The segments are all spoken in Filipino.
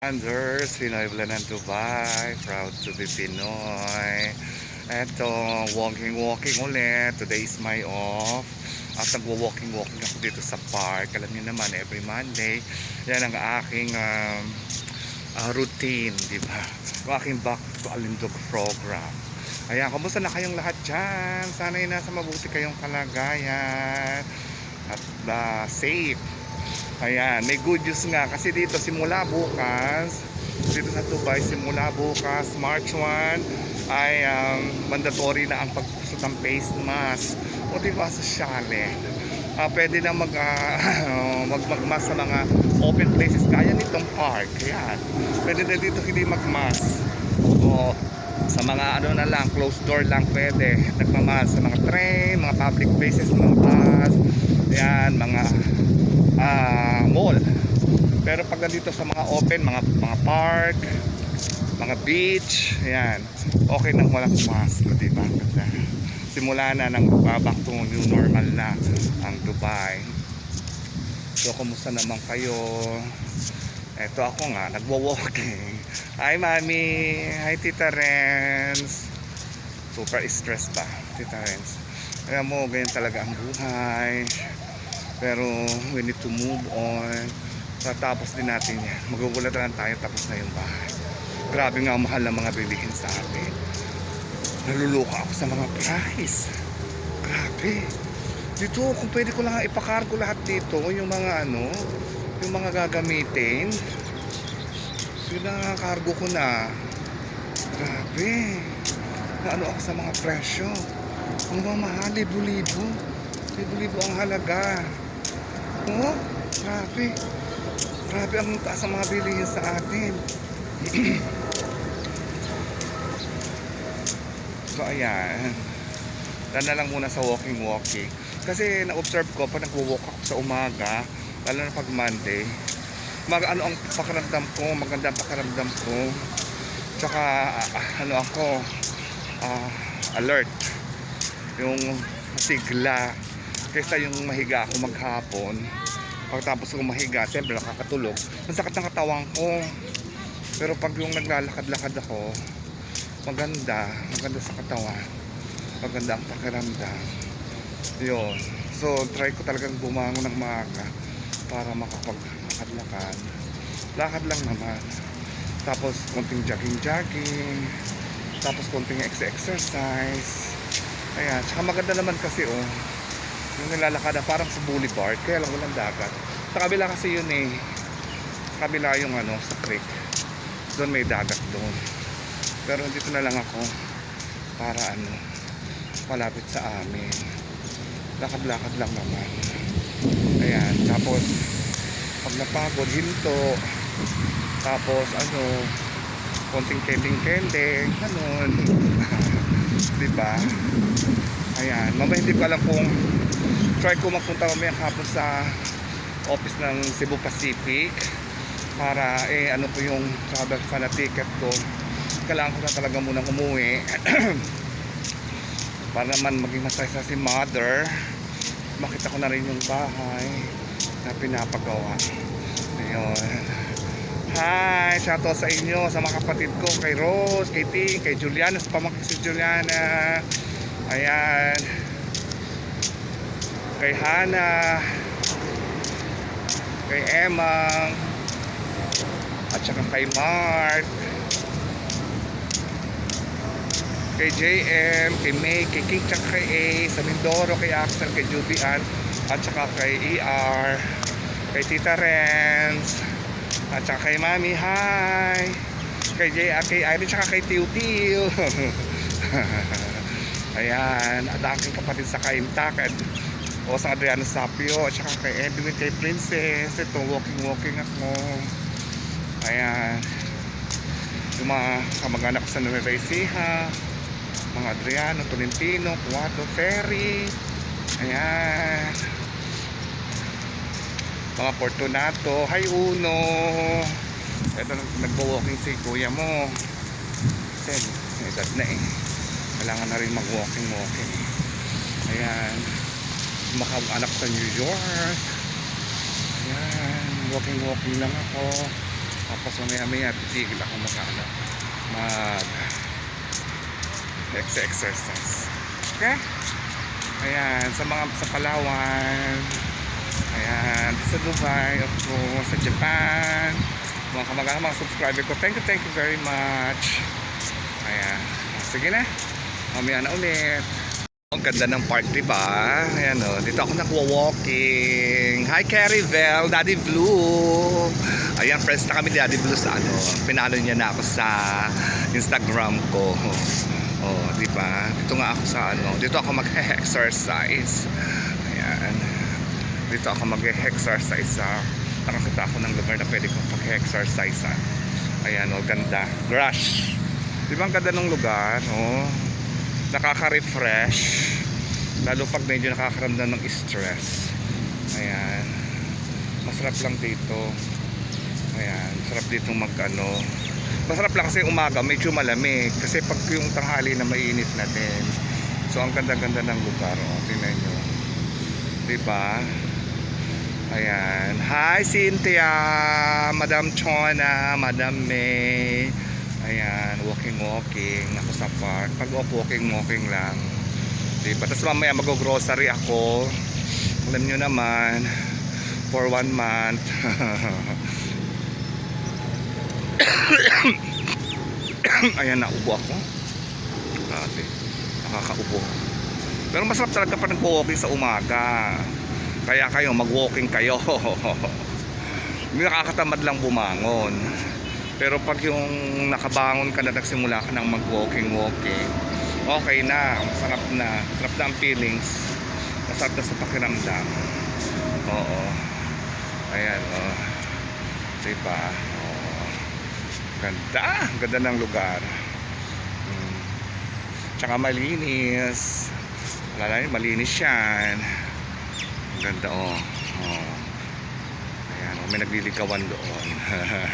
Anders, Pinoy Vlog ng Dubai, proud to be Pinoy. Eto, walking ulit. Today is my off. At nagwo-walking ako dito sa park. Alam niyo naman, every Monday, yan ang aking routine, di ba? Ang aking back to Alindog program. Ayan, kumusta na kayong lahat dyan? Sana'y nasa mabuti kayong kalagayan at safe. Ayan, may good news nga kasi dito simula bukas, dito sa Dubai, simula bukas March 1 ay mandatory na ang pagsusot ng face mask. O diba, sosyale, pwede na magmask sa mga open places kaya nitong park. Ayan, pwede na dito hindi magmask. O sa mga na lang, closed door lang pwede nagmamask. Sa mga train, mga public places, mga bus, ayan, mga mall. Pero pag nandito sa mga open, mga park, mga beach, ayan, okay nang walang mask, diba? Simula na ng back to new normal na ang Dubai. So kumusta naman kayo? Eto ako nga, nagwo-walking. Hi mami, hi Tita Renz. Super stress ba, Tita Renz? Alam mo, ganyan talaga ang buhay. Pero we need to move on. Tatapos din natin yan. Magugulat lang tayo tapos na yung bahay. Grabe nga mahal ng mga bilihin sa atin. Naluluka ako sa mga price. Grabe. Dito kung pwede ko lang ipakargo lahat dito, yung mga yung mga gagamitin, cargo ko na. Grabe. Naano ako sa mga presyo. Ang mamahal, libo-libo. Libo-libo ang halaga. Oh, grabe. Grabe ang taas ng mga bilihin sa atin. So ayan, daan na lang muna sa walking. Kasi na-observe ko pag nagwo-walk ako sa umaga, lalo na pag Monday, ang pakiramdam ko, maganda ang pakiramdam ko. Tsaka ako, alert. Yung sigla. Kaysa yung mahiga ako maghapon. Pagtapos kong mahiga, siyempre nakakatulog, ang sakit ng katawan ko. Pero pag yung naglalakad-lakad ako, maganda sa katawan, maganda ang pakiramdam. Yun. So try ko talagang bumangon ng maaga para makapag-lakad-lakad. Lakad lang naman. Tapos konting jogging. Tapos konting exercise. Ayan, tsaka maganda naman kasi yung nilalakad parang sa boulevard, kaya lang walang dagat. Sa kabila kasi yun sa kabila yung sa creek, doon may dagat doon. Pero dito na lang ako para malapit sa amin. Lakad-lakad lang naman. Ayan, tapos pag napagod, hinto. Tapos konting kending ganun. Diba? Ayan, mamaya hindi ko alam kung try ko magpunta mamayang hapon sa office ng Cebu Pacific para ko yung travel fan ticket ko. Kailangan ko na talaga munang umuwi para naman maging masaya si mother. Makita ko na rin yung bahay na pinapagawa. Ayun. Hi, shoutout sa inyo, sa mga kapatid ko, kay Rose, kay Ting, kay Juliana, sa pamangkin si Juliana. Ayan, kay Hana, kay Emang, at saka kay Mark, kay JM, kay May, kay King, tsaka kay A, sa Mindoro, kay Axel, kay Jubian, at saka kay ER, kay Tita Renz, at saka kay Mami, hi, kay kay Irene, tsaka kay Tiu. Ayan, at aking kapatid sa Kaintak o sa Adriano Sapio, at saka kay Edwin, kay Princess. Ito, walking ako. Ayan, yung mga kamag-anak sa Nueva Ecija, mga Adriano, Tolentino, Cuato, Ferry. Ayan, mga Fortunato, hi Uno. Ito, nagbo-walking si kuya mo. Kasi edad na kailangan na rin mag-walking. Ayan, makaanak sa New York. Ayan, walking lang ako. Tapos mamaya titigil ako mag exercise. Okay? Ayan, sa Palawan. Ayan, sa Dubai, of course, sa Japan. Mga kamag-anak, mga subscriber ko. Thank you very much. Ayan. Sige na. Mamaya na ulit. Ang ganda ng park, diba? Ayan o. Dito ako nagwa-walking. Hi, Carrie-Vel, Daddy Blue. Ayan, friends na kami ni Daddy Blue sa pinalo niya na ako sa Instagram ko. Oh, diba? Dito nga ako sa dito ako mag-exercise. Ayan. Dito ako mag-exercise sa nakakita ako ng lugar na pwede kong pag-exercise. Ayan o, ganda. Grass. Diba ang ganda ng lugar? Oh. Nakaka-refresh. Lalo pag medyo nakakaramdam ng stress. Ayan. Masarap lang dito. Ayan. Masarap dito Masarap lang kasi umaga medyo malamig. Kasi pag yung tanghali na mainit na din. So ang ganda-ganda ng lugar. Oh. Tingnan nyo. Diba? Ayan. Hi Cynthia, Madam Chona, Madam May. Ayan, walking ako sa park. Pag walking lang. Diba? Tapos mamaya mag-grocery ako. Alam nyo naman, for 1 month. Ayan, naubo ako. Grabe, nakakaubo. Pero masarap talaga pa nag-walking sa umaga. Kaya kayo, mag-walking kayo. Hindi nakakatamad lang bumangon. Pero pag yung nakabangon ka na, nagsimula ka ng mag-walking, okay na, masarap na ang feelings, masarap na sa pakiramdam. Oo. Ayan, oh. Diba? Oh. Ganda ng lugar. Tsaka malinis. Malinis yan. Ganda, oh. Ayan, may nagliligawan doon.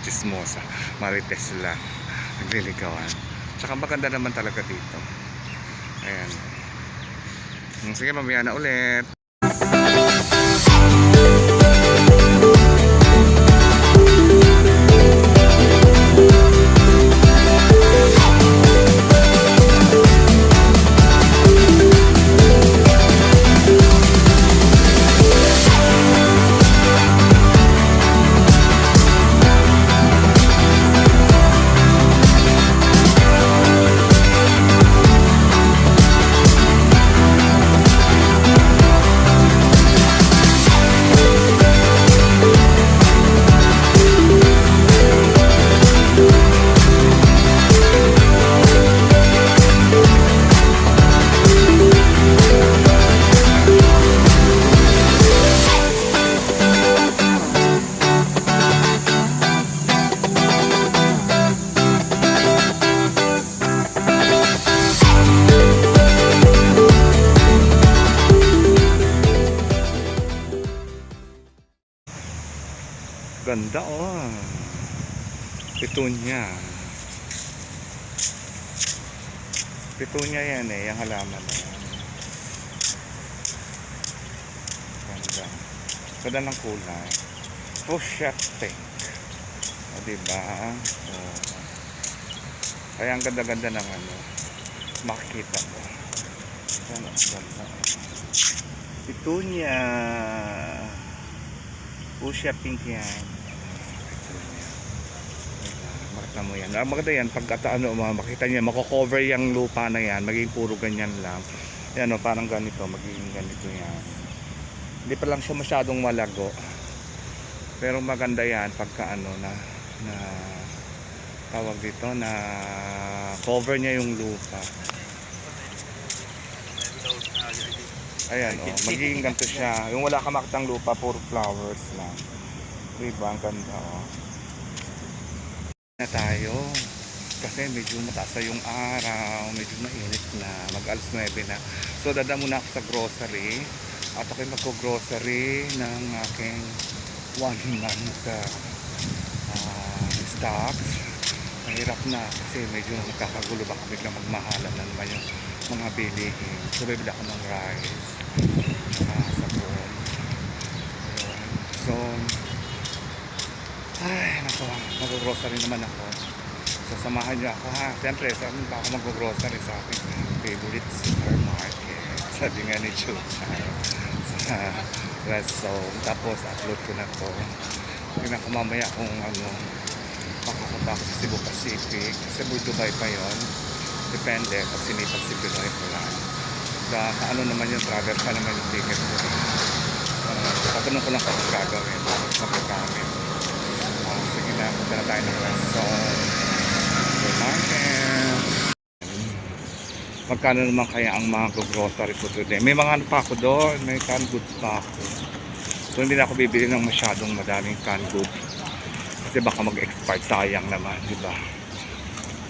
Chismosa, Marites lang nagliligawan. Tsaka maganda naman talaga dito. Ayan. Sige, mamaya na ulit. Ganda, oh. Petunia yan yung halaman na yan. Ganda ng kulay. Fuchsia pink. O, diba? Oh. Kaya ang ganda-ganda ng makikita mo. Ganda. Petunia. Fuchsia pink yan. Makita mo yan. Maganda yan. Pagka makita niya, mako-cover yung lupa na yan. Magiging puro ganyan lang. Yan o, parang ganito. Magiging ganito yan. Hindi pa lang siya masyadong malago. Pero maganda yan pagka na tawag dito na cover niya yung lupa. Ayan o, magiging ganito siya. Yung wala ka makitang lupa, puro flowers lang. Diba, ang ganda o. Na tayo kasi medyo mataas na yung araw, medyo mainit na, mag alas 9 na. So dada muna ako sa grocery at ako'y magko-grocery ng aking 1 month stocks. Mahirap na kasi medyo nakakagulo, baka biglang magmahalan na naman yung mga bilihin. So bibili ako ng rice, sabon. So ay, nako, mag-grocery naman ako. Sasamahan niyo ako ha. Siyempre, saan ba ako mag-grocery sa aking favorite supermarket? Sabi nga ni Chucha sa Resto. Tapos, upload ko na to. Tingnan ko mamaya kung ano, makapunta ako sa Cebu Pacific. Cebu, Dubai pa yon. Depende pag sinipag si Pinoy ko lang. Ano naman yung travel pa naman yung ticket ko. Tatanong ko lang kung gagawin sa pagkamin. Sige na, punta na tayo ng Resto. Good morning. Magkano naman kaya ang mga grocery ko today? May mga ano pa ako doon, may canned goods pa ako. So hindi na ako bibili ng masyadong madaming canned goods. Kasi baka mag-expire, sayang naman, di ba?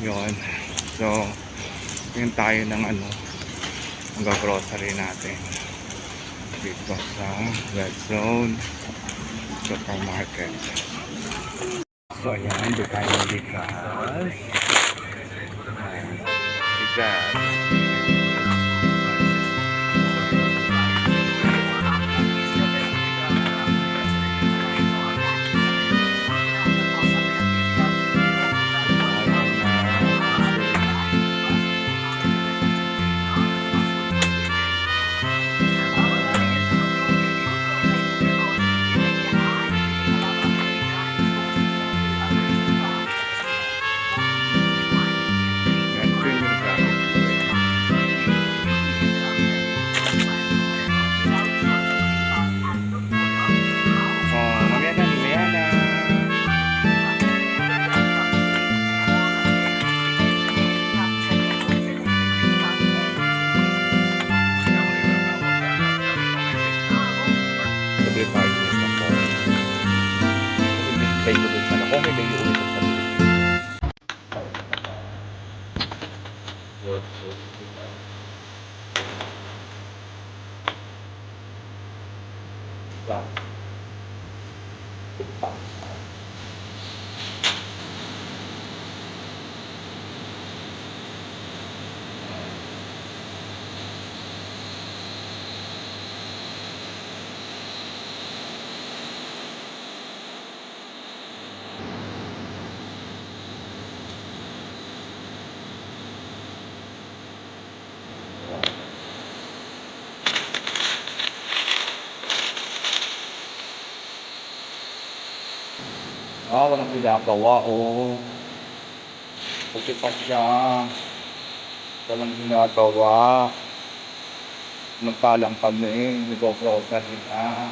Yun. So, yun tayo ng ano, ang grocery natin. Dito sa Red Zone Supermarket. So, ayan, doon tayo bigas. Bigas. Okay, may ulit sa walang ginagawa, Kasi pa siya. Walang ginagawa. Nagpalang kami, nag-grocery na.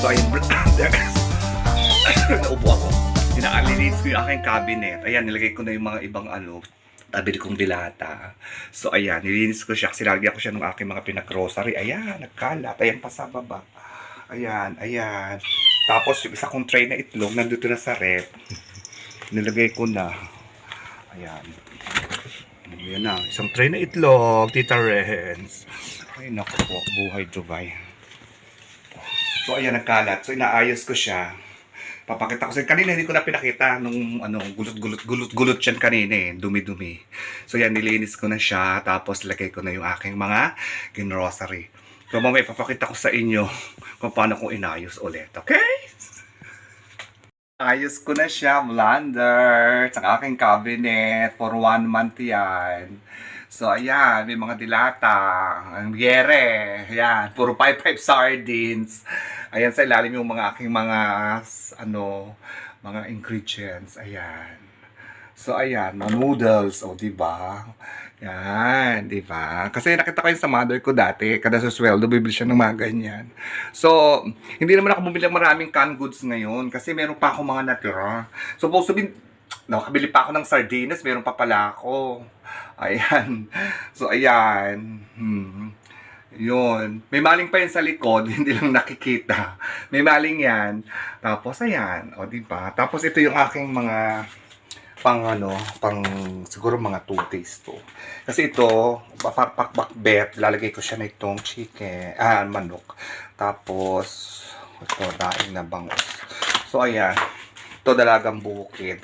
So ayun, naupo ako. Inaalilinis ko yung aking cabinet. Ayan, nilagay ko na yung mga ibang tabi kong dilata. So ayan, nilinis ko siya kasi nilagyan ko siya ng aking mga pinag-grocery. Ayan, nagkalat. Ayan pa sa baba. Ayan, ayan. Tapos yung isa kong tray na itlog, nandito na sa rep. Nilagay ko na. Ayan. Ayan na, isang tray na itlog, Tita Renz. Ay, naku po, buhay Dubai. So ayan, nagkalat. So inaayos ko siya. Papakita ko sa kanina, hindi ko na pinakita nung gulot yan kanina dumi-dumi. So yan, nilinis ko na siya, tapos lagay ko na yung aking mga grocery. So mamaya papakita ko sa inyo kung paano ko inayos ulit, okay? Ayos ko na siya, blender, sa aking cabinet for 1 month yan. So, ayan, may mga dilata, ang yere, ayan, puro 5-5 sardines. Ayan, sa ilalim yung mga aking mga, mga ingredients. Ayan. So, ayan, mga noodles, o, diba? Yan, diba? Kasi nakita ko yun sa mother ko dati, kada sa sweldo, bibili siya ng mga ganyan. So, hindi naman ako bumili ng maraming canned goods ngayon, kasi meron pa ako mga natira. Supposed to be, nakabili pa ako ng sardinas, meron pa pala ako. Ayan. So, ayan. Yun. May maling pa yun sa likod, hindi lang nakikita. May maling yan. Tapos, ayan. O, diba? Tapos, ito yung aking mga pang siguro mga 2 days to. Kasi ito, pakbakbet, lalagay ko siya na itong chicken, manok. Tapos, ito, daing na bangus. So, ayan. Ito, dalagang bukid.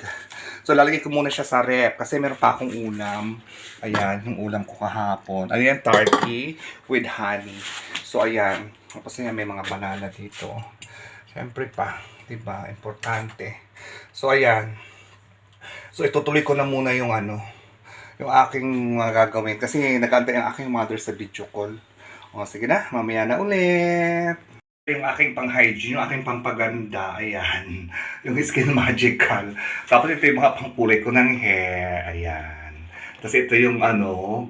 So, lalagay ko muna siya sa rep kasi meron pa akong ulam. Ayan, yung ulam ko kahapon. Ano yan? Turkey with honey. So, ayan. Tapos ayan, may mga banana dito. Siyempre pa, diba? Importante. So, ayan. So, itutuloy ko na muna yung yung aking gagawin. Kasi nag-antay ang aking mother sa video call. O, sige na, mamaya na ulit. Yung aking pang-hygiene, yung aking pampaganda, ayan. Yung Skin Magical. Tapos ito yung mga pangkulay ko ng hair, ayan. Tapos ito yung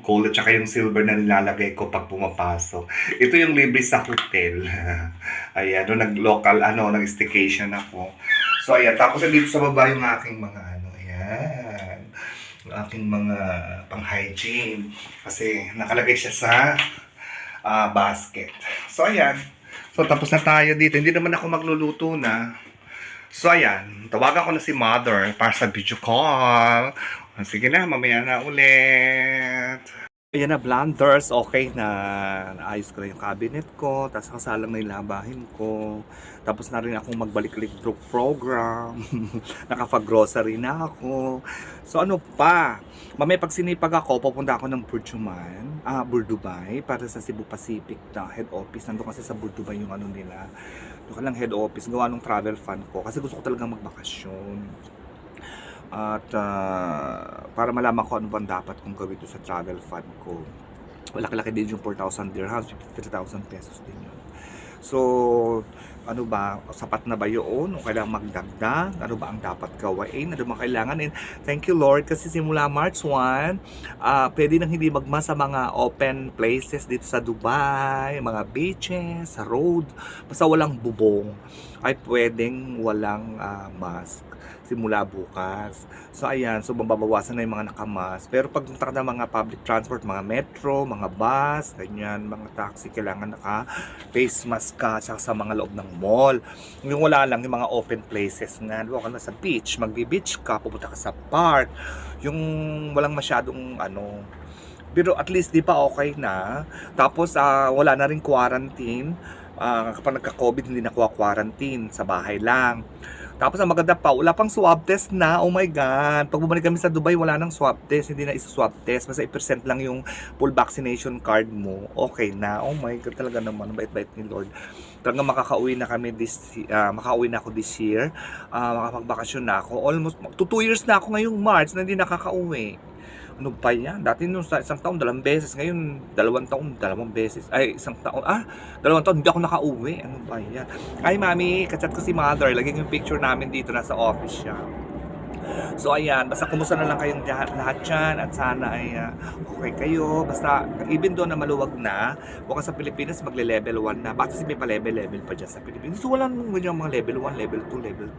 gold at saka yung silver na nilalagay ko pag pumapasok. Ito yung libre sa hotel. Ayan, doon nag-local, nag-staycation ako. So, ayan. Tapos dito sa baba yung aking mga ayan. Yung aking mga pang-hygiene. Kasi nakalagay siya sa basket. So, ayan. So, tapos na tayo dito. Hindi naman ako magluluto na. So, ayan. Tawagan ko na si mother para sa video call. Sige na, mamaya na ulit. Ayan na, blenders. Okay na. Naayos ko na yung cabinet ko. Tapos nakasalang na yung labahin ko. Tapos na rin akong magbalik-lik program. Nakapag-grocery na ako. So ano pa? Mamaya pag sinipag ako, pupunta ako ng Burdubay para sa Cebu Pacific na head office. Nandun kasi sa Burdubay yung nila. Doon ka lang head office. Gawa ng travel fund ko. Kasi gusto ko talagang magbakasyon. At para malaman ko ano bang dapat kong gawin ito sa travel fund ko. Malaki-laki din yung 4,000 dirhams, 53,000 pesos din yun. So, ano ba, sapat na ba yun? O kailangan magdagdag? Ano ba ang dapat gawain? Ano ba kailangan? And thank you Lord kasi simula March 1, pwede nang hindi magma sa mga open places dito sa Dubai, mga beaches, sa road, basta walang bubong, ay pwedeng walang mask simula bukas. So ayan, so mababawasan na yung mga nakamask. Pero pag punta ka ng mga public transport, mga metro, mga bus, ganyan, mga taxi, kailangan naka face mask ka sa mga loob ng mall. Yung wala lang, yung mga open places nga, diba ka na sa beach, magbi-beach ka, pupunta ka sa park, yung walang masyadong pero at least di pa okay na. Tapos wala na rin quarantine. Kapag nagka-COVID, hindi na quarantine, sa bahay lang. Tapos ang maganda pa, wala pang swab test na. Oh my God. Pag bumalik kami sa Dubai, wala nang swab test. Hindi na isa-swab test. Basta i-present lang yung full vaccination card mo. Okay na. Oh my God. Talaga naman. Bait-bait ni Lord. Talagang makakauwi na kami makauwi na ako this year. Makapagbakasyon na ako. Almost 2 years na ako ngayong March na hindi nakakauwi. Ano pa yan? Dati nung isang taon, 2 beses. Ngayon, 2 taon, 2 beses. Ay, 1 taon. 2 taon, hindi ako nakauwi. Ano ba yan? Ay, mami, kachat ko si mother. Lagyan yung picture namin dito, nasa office siya. So ayan, basta kumusta na lang kayong lahat dyan at sana ay okay kayo. Basta even doon na maluwag na, bukas sa Pilipinas magle-level 1 na. Basta may pa-level pa dyan sa Pilipinas. So wala nang ganyan mga level 1, level 2, level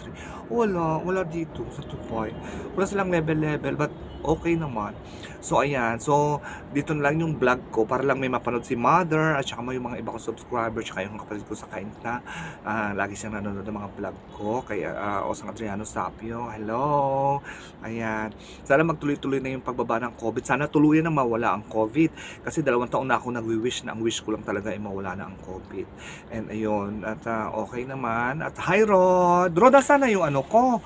3. Wala dito sa Dubai. Wala silang level but okay naman. So ayan, so dito na lang yung vlog ko para lang may mapanood si mother at saka yung mga iba ko subscriber at saka yung kapatid ko sa Kainta. Lagi siyang nanonood ng mga vlog ko kay Osang Adriano Sapio. Hello! Ayan. Sana magtuloy-tuloy na yung pagbaba ng COVID. Sana tuluyan na mawala ang COVID. Kasi 2 taon na ako nagwi-wish na ang wish ko lang talaga ay mawala na ang COVID. And ayun. At okay naman. At hi Rod! Rod, sana yung ko?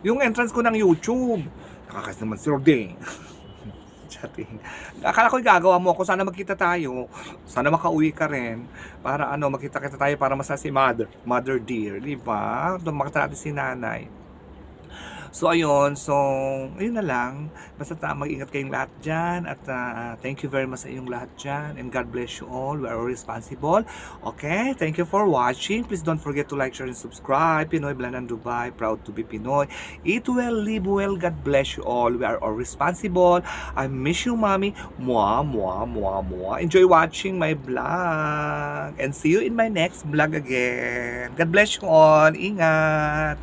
Yung entrance ko ng YouTube. Nakakas naman si Rod eh. Chatting. Akala ko gagawa mo ako. Sana magkita tayo. Sana makauwi ka rin. Para makita-kita tayo para masaya si Mother. Mother dear. Diba? Doon makita natin si nanay. So ayun, ayun na lang. Basta mag-ingat kayong lahat dyan at thank you very much sa inyong lahat dyan and God bless you all. We are all responsible. Okay, thank you for watching. Please don't forget to like, share, and subscribe. Pinoy Blandan Dubai, proud to be Pinoy. Eat well, live well. God bless you all. We are all responsible. I miss you, mommy. Mwah, mwah, mwah, mwah. Enjoy watching my vlog. And see you in my next vlog again. God bless you all. Ingat.